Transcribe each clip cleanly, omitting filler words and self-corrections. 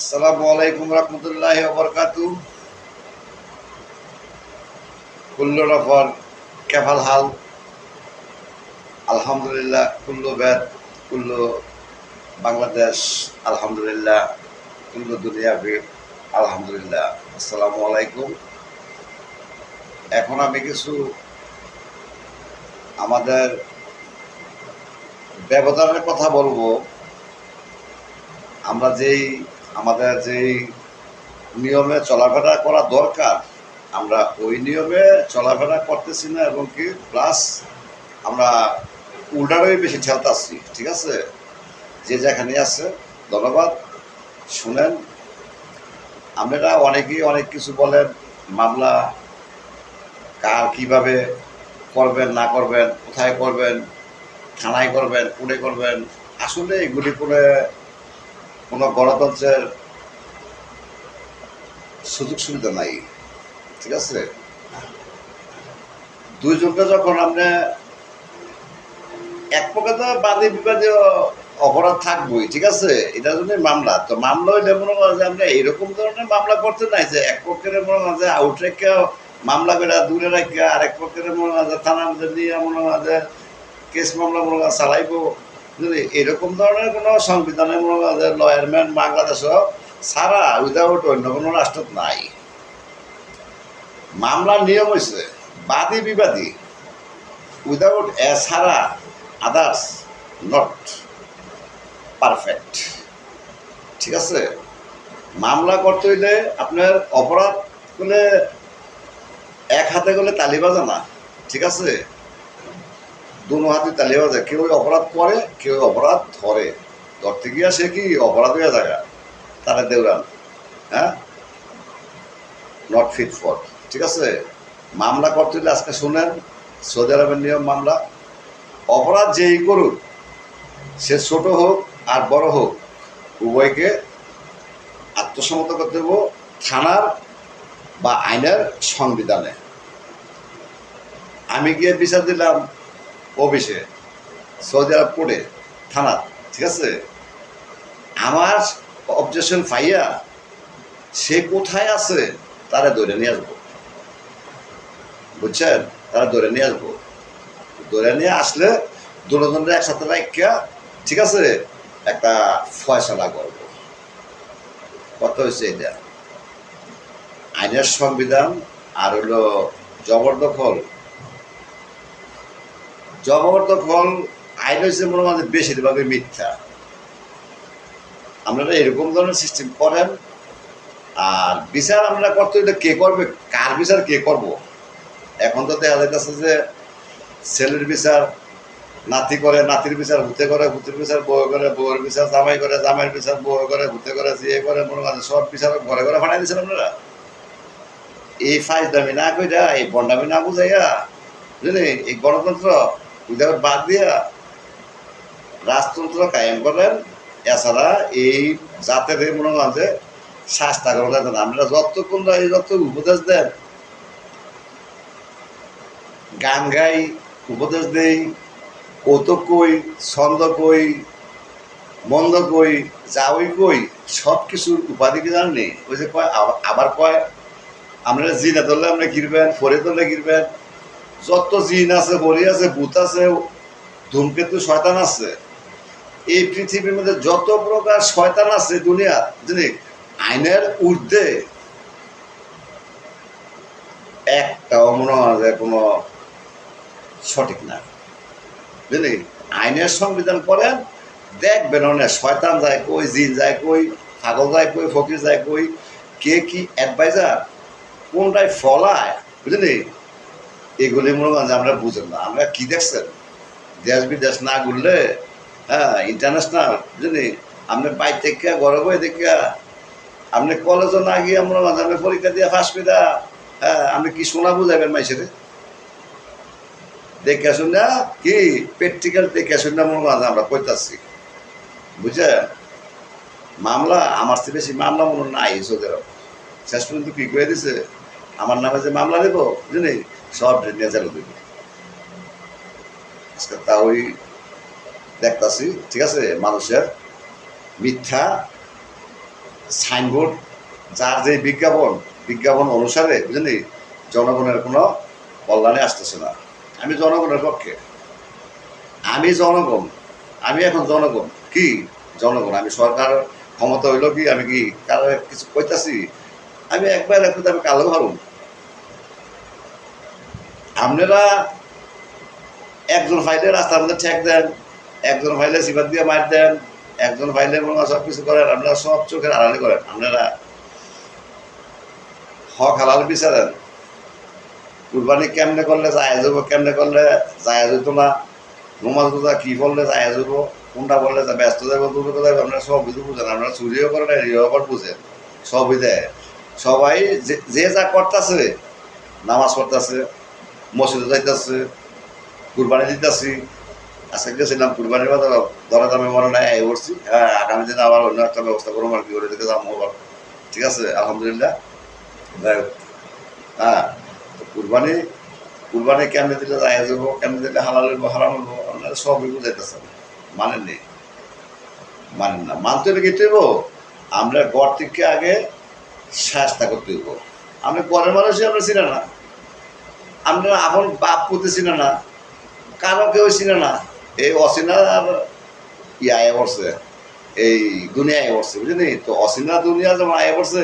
আসসালামু আলাইকুম রহমতুল্লাহি ওয়া বারাকাতুহু। কুল্লু নফর কেফাল হাল? আলহামদুলিল্লাহ, কুল্লু বেদ, কুল্লু বাংলাদেশ আলহামদুলিল্লাহ, কুল্লু দুনিয়া বীর আলহামদুলিল্লাহ। আসসালামু আলাইকুম। এখন আমি কিছু আমাদের ব্যবধানের কথা বলবো। আমরা আমাদের যেই নিয়মে চলাফেরা করা দরকার, আমরা ওই নিয়মে চলাফেরা করতেছি না, এবং কি প্লাস আমরা উল্টারই বেশি ঠেলতাছি। ঠিক আছে, যে যেখানে আছে ধন্যবাদ। শুনেন, আপনারা অনেকেই অনেক কিছু বলেন, মামলা কার কিভাবে করবেন না করবেন, কোথায় করবেন, থানায় করবেন, কোর্টে করবেন। আসলে এগুলি কোনো গণতন্ত্রের সুযোগ সুবিধা নাই। ঠিক আছে, দুইজনকে যখন আপনি এক পক্ষে তো বাদী বিবাদী অপরাধ থাকবোই। ঠিক আছে, এটার জন্য মামলা তো মামলা হইলে মনে করেন যে আমরা এইরকম ধরনের মামলা করতে নাই যে এক পক্ষের মনে করেন যে আউট রেখে মামলা করে দূরে রেখে আরেক পক্ষের মনে করেন যে থানার মধ্যে নিয়ে মনে করেন যে কেস মামলা মনে করেন চালাইবো। যদি এরকম ধরনের কোনো সংবিধানে মনে করেন যে লয়ারম্যান বাংলাদেশও ছাড়া উইদাউট অন্য কোনো রাষ্ট্র নাই। মামলার নিয়ম হয়েছে বাদী বিবাদী উইদাউট এ ছাড়া আদার্স নট পারফেক্ট। ঠিক আছে, মামলা করতে হইলে আপনার অপরাধ করলে এক হাতে করলে তালি বাজে না। ঠিক আছে, দুনো হাতে তালি বাজে। কেউ অপরাধ করে, কেউ অপরাধ ধরে। ধরতে গিয়া সে কি অপরাধ হয়ে যায়, তারা দেউরান। হ্যাঁ, নট ফিট ফর। ঠিক আছে, মামলা করতে হইলে আজকে শুনেন, সৌদি আরবের নিয়ম মামলা অপরাধ যেই করুক, সে ছোট হোক আর বড় হোক, উভয়কে আত্মসমর্পণ করতে দেবো থানার বা আইনের সংবিধানে। আমি গিয়ে বিচার দিলাম অফিসে, সৌদি আরব কোর্টে, থানা। ঠিক আছে, আমার অবজেকশন পাইয়া সে কোথায় আছে তারা ধরে নিয়ে আসবো। বুঝছেন, তারা ধরে নিয়ে আসবো। ধরে নিয়ে আসলে দুজনের একসাথে রাখিয়া, ঠিক আছে, একটা ফয়সালা করবো। কত হয়েছে এটা? আইনের সংবিধান আর হলো জবরদখল। জবরদখল আইন হয়েছে মনে হয় বেশিরভাগই মিথ্যা। আপনারা এরকম ধরনের সিস্টেম করেন। আর বিচার আমরা করতে হইলে কে করবে, কার বিচার কে করব? এখন তো দেখা যাইতেছে যে ছেলের বিচার নাতি করে, নাতির বিচার হুতে করে, হুতের বিচার বউ করে, বউয়ের বিচার জামাই করে, জামাইয়ের বিচার বউ করে, হুতে করে, যে করে, মনে হয় সব বিচার ঘরে ঘরে ফাটাই দিচ্ছেন আপনারা। এই ফাইজদামি না কইরা, এই বন্ডামি না বুঝাইয়া, বুঝলি, এই গণতন্ত্র উইদাউট বাদ দিয়া রাজতন্ত্র কায়েম করেন। এছাড়া এই জাতের মনে করেন যে শাস্তা করা যায় না। আমরা যতক্ষণ যত উপদেশ দেন, গান গাই, উপদেশ দেই, কৌতুক কই, ছন্দ কই, মন্দ কই, যাওই কই, সব কিছুর উপাধি কি জানেন? ওই যে কয়, আবার কয় আপনারা জিনা ধরলে আপনি গিরবেন, ফরে ধরলে গিরবেন। যত জিন আছে, বলি আছে, ভূত আছে, ধূমকেতু, শয়তান আছে, এই পৃথিবীর মধ্যে যত প্রকার শয়তান আছে দুনিয়া, জানি আইনের ঊর্ধ্বে একটাও মনে হয় যে কোনো সঠিক না। বুঝলি, আইনের সংবিধান করেন, দেখবেন অনেক শয়তান যায় কই, জিন যায় কই, পাগল যায় কই, ফকির যায় কই, কে কি অ্যাডভাইজার, কোনটায় ফলায়, বুঝলি, এগুলি মনে করেন যে আমরা বুঝেন না। আমরা কি দেখছেন, দেশ বিদেশ না ঘুরলে, হ্যাঁ, ইন্টারন্যাশনাল, বুঝলি, আপনি বাইর থেকে ঘরে বই দেখিয়া, আপনি কলেজও না গিয়ে মনে করেন আপনি পরীক্ষা দিয়ে ফাঁস কইরা, হ্যাঁ, আপনি কি শোনা বুঝাবেন মাইসেরে? দেখে শুনে কি প্র্যাকটিক্যাল দেখে শুনে মনে করেন আমরা কইতাছি। বুঝছেন, মামলা আমার চেয়ে বেশি মামলা মনে নাই সৌদি আরব। শেষ পর্যন্ত কি করে দিছে, আমার নামে যে মামলা দেব, বুঝলি, সব নিয়ে চালু দেবে। আজকে তা ওই দেখতাছি। ঠিক আছে, মানুষের মিথ্যা সাইনবোর্ড, যার যে বিজ্ঞাপন, বিজ্ঞাপন অনুসারে বুঝলি জনগণের কোনো কল্যাণে আসতেছে না। আমি জনগণের পক্ষে, আমি জনগণ, আমি এখন জনগণ কি জনগণ, আমি সরকার ক্ষমতা হইল কি আমি কি কারো কিছু কইতাছি, আমি একবার একটু আমি কালো হারুন। আপনারা একজন ফাইলে রাস্তার মধ্যে ঠেক দেন, একজন ফাইলে সিবাদ দিয়ে মার দেন, একজন ফাইলে মনে সব কিছু করেন, আপনারা সব চোখের আড়ালে করেন। আপনারা হক হালাল বিচারেন, কুরবানি কেমনে করলে জায়েজ হইব, কেমনে করলে জায়েজ হইতো না, নমাজ রোজা কী করলে জায়েজ হইব, কোনটা বললে ব্যস্ত যাবো দুটো যাবে, আপনারা সব কিছু বুঝেন। আপনারা চুরিও করেন, ইয়েও আবার বুঝেন, সবই দেয়। সবাই যে যা করতেছে, নামাজ পড়তেছে, মসজিদে যাইতেছে, কুরবানি দিতেছি। আজকে গেছিলাম কুরবানির বাজার, ধরা দামে মনে নাই আয় করছি। হ্যাঁ, আগামী দিনে আবার অন্য একটা ব্যবস্থা করবো আর কি করে দিকে যাবো আবার। ঠিক আছে, আলহামদুলিল্লাহ। হ্যাঁ, তো কুরবানি কুরবানি কেমনে দিলে জায়েজ হইব, কেমনে দিলে হালাল হইব, হারাম হইব, আপনারা সবই বুঝাইতেছেন। মানেন নি, মানেন না। মানতে হলে কি হইব, আমরা গড় থেকে আগে শাস্তা করতে হইব। আমি গড়ের মানুষই আমরা চিনে না, আমরা আপন বাপ পুঁতে চিনে না, কারো কেউ চিনে না। এই অচিনা আর আয় পড়ছে, এই দুনিয়ায় পড়ছে বুঝলি। তো অচিনা দুনিয়া যেমন আয় পড়ছে,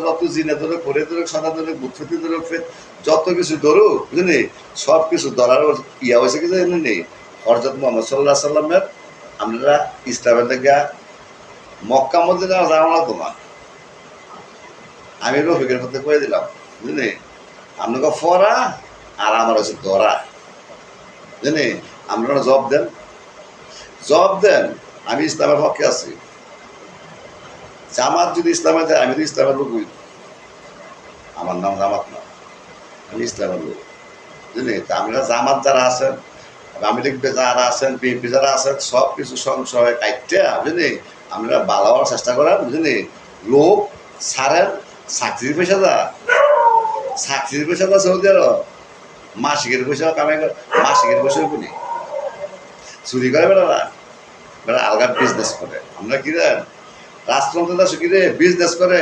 যত জিনে ধরে করে ধরে সদা ধরে বুৎফেতি ধরে যত কিছু ধরুক বুঝলি, সব কিছু ধরার হয়েছে কি জানি নেই। হযরত মুহাম্মদ সাল্লাল্লাহু আলাইহি সাল্লামের আমরা ইসলামের থেকে মক্কা মদিনা যাওয়া না তোমার, আমি রফিকের মধ্যে করে দিলাম বুঝলি, আপনাকে ফরা আর আমার হচ্ছে ধরা বুঝলি। আপনারা জব দেন, জব দেন। আমি ইসলামের পক্ষে আছি। জামাত যদি ইসলামে যায়, আমি তো ইসলামের লোক হই, আমার নাম জামাত না, আমি ইসলামের লোক বুঝলি। তা আমরা জামাত যারা আছেন, আওয়ামী লীগ যারা আছেন, বিএনপি যারা আছেন, সব কিছু সংশয় কাইটে বুঝলি আমরা ভালো হওয়ার চেষ্টা করেন বুঝলি। লোক ছাড়েন, চাকরির পয়সা দা, চাকরির পয়সা দা সৌদি আরব, মাসিকের পয়সা কামাই করে, মাসিকের পয়সা বলি চুরি করে বেড়ারা, বেড়া আলগা বিজনেস করে। আমরা কি দেন রাষ্ট্রযন্ত্র দাস কি রে বিজনেস করে,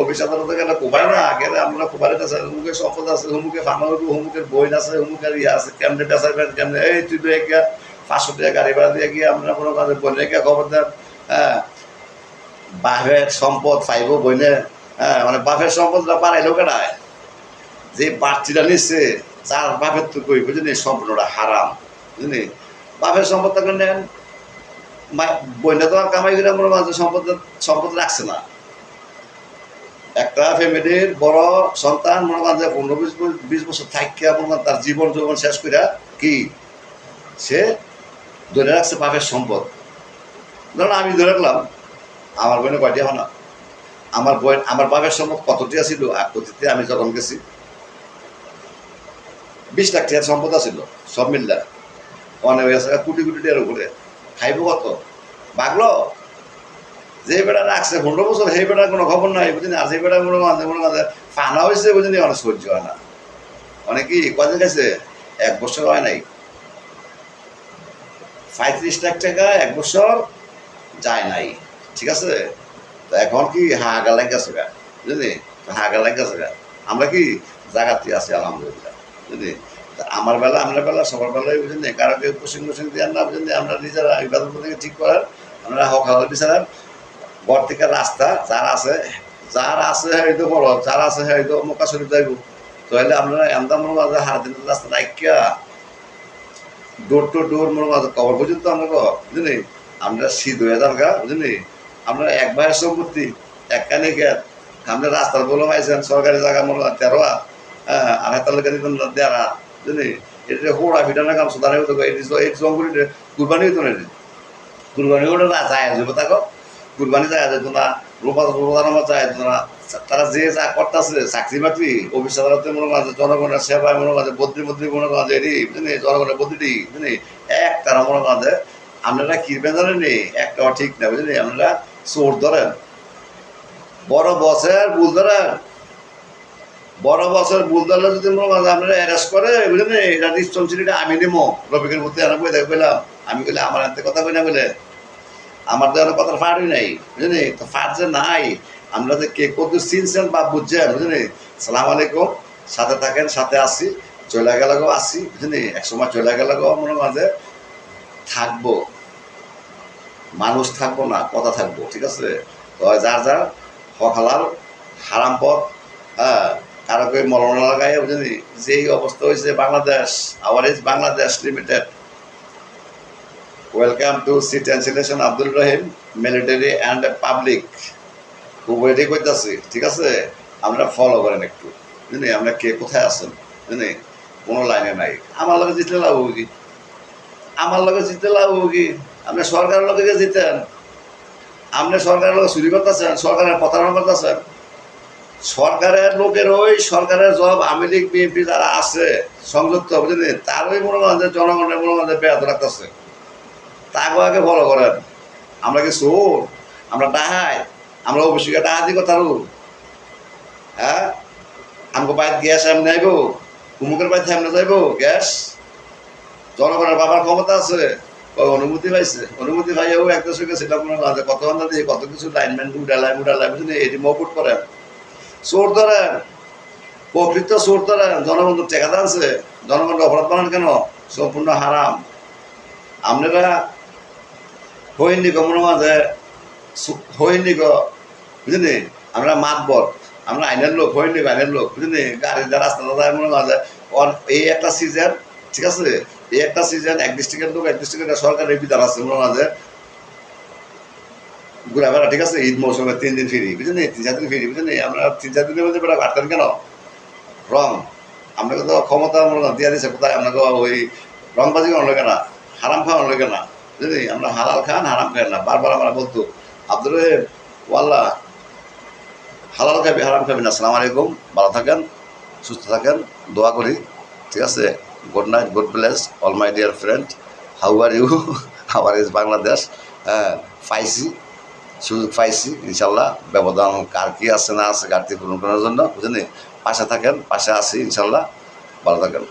অফিস আদালতে গেলে কোবাই না গেলে আমরা কোবারে আছে, হুমুকের সম্পদ আছে, হুমুকে ফার্মার, হুমুকের বই আছে, হুমুকের ইয়ে আছে, কেমনে বেচাবেন কেমনে, এই তুই তো গিয়া 500 টাকা গাড়ি ভাড়া দিয়ে গিয়ে আমরা কোনো কাজে বইলে গিয়া খবর দেন। হ্যাঁ, বাপের সম্পদ পাইব বইলে, হ্যাঁ মানে বাপের সম্পদটা পারাইলো কেটায়, যে বাড়তিটা নিচ্ছে যার বাপের তো কই বুঝলি সম্পূর্ণটা হারাম বুঝলি। বাপের সম্পদ তাকে নেন, বইটা তো আর কামাই করে মনে হয় সম্পদ সম্পদ রাখছে না। একটা ফ্যামিলির বড় সন্তান মনে করেন যে 15-20 বছর থাকিয়া মনে করেন তার জীবন যৌবন শেষ করিয়া কি সে ধরে রাখছে বাপের সম্পদ। ধরুন আমি ধরে রাখলাম আমার বোনে কয়টি হয় না, আমার বাপের সম্পদ কতটিয়া ছিল অতীতে আমি যখন গেছি 20 লাখ টাকার সম্পদ আছিল সব মিললা, অনেক হয়ে কোটি কোটি টাকার উপরে, খাইব কত বাগলো। যে বেটা রাখছে 15 বছর সেই বেটার কোনো খবর নাই বুঝলি। আর যে বেটা মনে মাঝে ফানা হয়েছে বুঝলি, অনেক সহ্য হয় না, অনেকই কদিন গেছে 1 বছর হয় নাই, 35 লাখ টাকা 1 বছর যায় নাই। ঠিক আছে, তো এখন কি হাহাকার লাগে গেছে গা বুঝলি, হাহাকার লাগে গেছে গা। আমরা কি জায়গাতে আছি আলহামদুলিল্লাহ বুঝলি। আমার বেলা আপনার বেলা সবার বেলায় বুঝলি, কারো কেউ কোচিং দিয়ে না বুঝলি, আমরা নিজেরা ইবাদত থেকে ঠিক করার, আমরা হক হালাল বিচারার। ঘর থেকে রাস্তা যার আছে হয়তো বড়, যার আছে হয়তো মক্কা শরীফ যাইব, তাহলে আপনারা এমদা মনে হয় হার দিন রাস্তা রাখিয়া ডোর টু ডোর মনে হয় কবর পর্যন্ত আমরা বুঝলি। আমরা শীত হয়ে যান গা বুঝলি, আমরা এক ভাইয়ের সম্পত্তি এক কানে গেট, আমরা রাস্তার বলে পাইছেন সরকারি জায়গা মনে হয় 13 হাত, হ্যাঁ আর হাতার লোকের দিতেন 1.5 হাত বুঝলি। এটা হোড়া ফিটানো কাম সুদানে হতো, এই জঙ্গলি কুরবানি হতো না, কুরবানি ওটা যায় আসবে তাকে, কুরবানি যায় যেত না, রোজা যায় যেত না। তারা যে যা করতেছে চাকরি বাকরি অফিস আদালতে মনে করেন জনগণের সেবায় মনে করেন বদ্রি মনে করেন যে এটি বুঝলি জনগণের বদ্রি বুঝলি, এক তারা মনে করেন যে আপনারা কিনবেন জানেন নি একটাও ঠিক না বুঝলি। আপনারা চোর ধরেন, বড় বসের ভুল ধরেন, বড় বছর ভুল ধরলে যদি মনে করেন আপনারা অ্যারেস্ট করে বুঝলেন, এটা রেসপন্সিবিলিটি আমি নেবো। রফিকের প্রতি আমি বই দেখ পেলাম, আমি বলে আমার হাতে কথা বই না বলে আমার তো এখনো কথার ফাটই নাই, বুঝলি? তো ফাট যে নাই, আমরা যে কে কত চিনছেন বা বুঝছেন, বুঝলি? সালাম আলাইকুম, সাথে থাকেন, সাথে আসি, চলে গেলে গো আসি, বুঝলি? এক সময় চলে গেলে গো মনে মাঝে থাকবো, মানুষ থাকবো না, কথা থাকবো, ঠিক আছে? তো যার যার হক হালাল, হারাম পথ, হ্যাঁ, কারো কেউ মরণ লাগাই, বুঝলি? যেই অবস্থা হয়েছে Bangladesh, our is Bangladesh limited. Welcome to seat and Abdul Rahim, military and public. খুব ওয়েটিং করতেছি, ঠিক আছে? আমরা ফলো করেন একটু, বুঝলি? আমরা কে কোথায় আছেন, বুঝলি? কোনো লাইনে নাই। আমার লগে জিতলে লাভ হবো কি? আমার লগে জিতলে লাভ হবো কি? আপনি সরকারের লগে জিতেন, আপনি সরকারের লগে চুরি করতেছেন, সরকারের প্রতারণা করতেছেন। সরকারের লোকের ওই সরকারের জব আওয়ামী লীগ বিএনপি যারা আছে সংযুক্ত, বুঝলি? তারই মনে করেন যে জনগণের মনে করেন যে বেয়াদ রাখতেছে, তাকে আগে ফলো করেন। আমরা কি চোর? আমরা ডাহাই? আমরা অবশ্যই ডাহাতি কথা, হ্যাঁ? আমাকে বাইর গ্যাস এমনি আইব, উমুকের বাইর এমনি যাইব গ্যাস? জনগণের বাবার ক্ষমতা আছে, অনুমতি পাইছে, অনুমতি পাইয়াও একটা সঙ্গে সেটা মনে হয় কত ঘন্টা দিয়ে কত কিছু লাইনম্যান উডালাই বুঝলি? এটি মকুট করেন, চোর ধরেন, প্রকৃত চোর ধরেন, জনগণ তো টেকা দানছে, জনগণকে অপরাধ বানান কেন? সম্পূর্ণ হারাম। আপনারা হইনি গো মনে মাঝে, হইনি গো, বুঝলি? আমরা মাতবর, আমরা আইনের লোক, হইনি আইনের লোক, বুঝলি? গাড়িতে রাস্তাতে যায় মনে হয় এই একটা সিজন, ঠিক আছে? এই একটা সিজন এক ডিস্ট্রিক্টের লোক, এক ডিস্ট্রিক্টের সরকারের বিধান আছে মনে হয় ঘুরে বেড়া, ঠিক আছে? ঈদ মৌসুমে 3 দিন ফ্রি, বুঝলি? 3-4 দিন ফ্রি, বুঝলি? আমরা 3-4 দিনের মধ্যে বেড়া কাটতেন কেন? রং আপনাকে তো ক্ষমতা দিয়ে দিচ্ছে কোথায়? আপনাকে ওই রংবাজি করানো কেনা, হারাম খাওয়ানো লাগে না, বুঝলি? আমরা হালাল খান, হারাম খাই না। বারবার আমরা বলতো আব্দুল রহিম, ওয়াল্লাহ হালাল খাবি, হারাম খাবি না। আসসালামু আলাইকুম, ভালো থাকেন, সুস্থ থাকেন, দোয়া করি, ঠিক আছে? Good night, good bless all my dear friend, how are you? Our is Bangladesh. হ্যাঁ, পাইছি, সুযোগ পাইছি, ইনশাল্লাহ ব্যবধান কার কি আছে না আছে ঘাটতি পূরণ করার জন্য, বুঝলেন? পাশে থাকেন, পাশে আছি, ইনশাল্লাহ। ভালো থাকেন।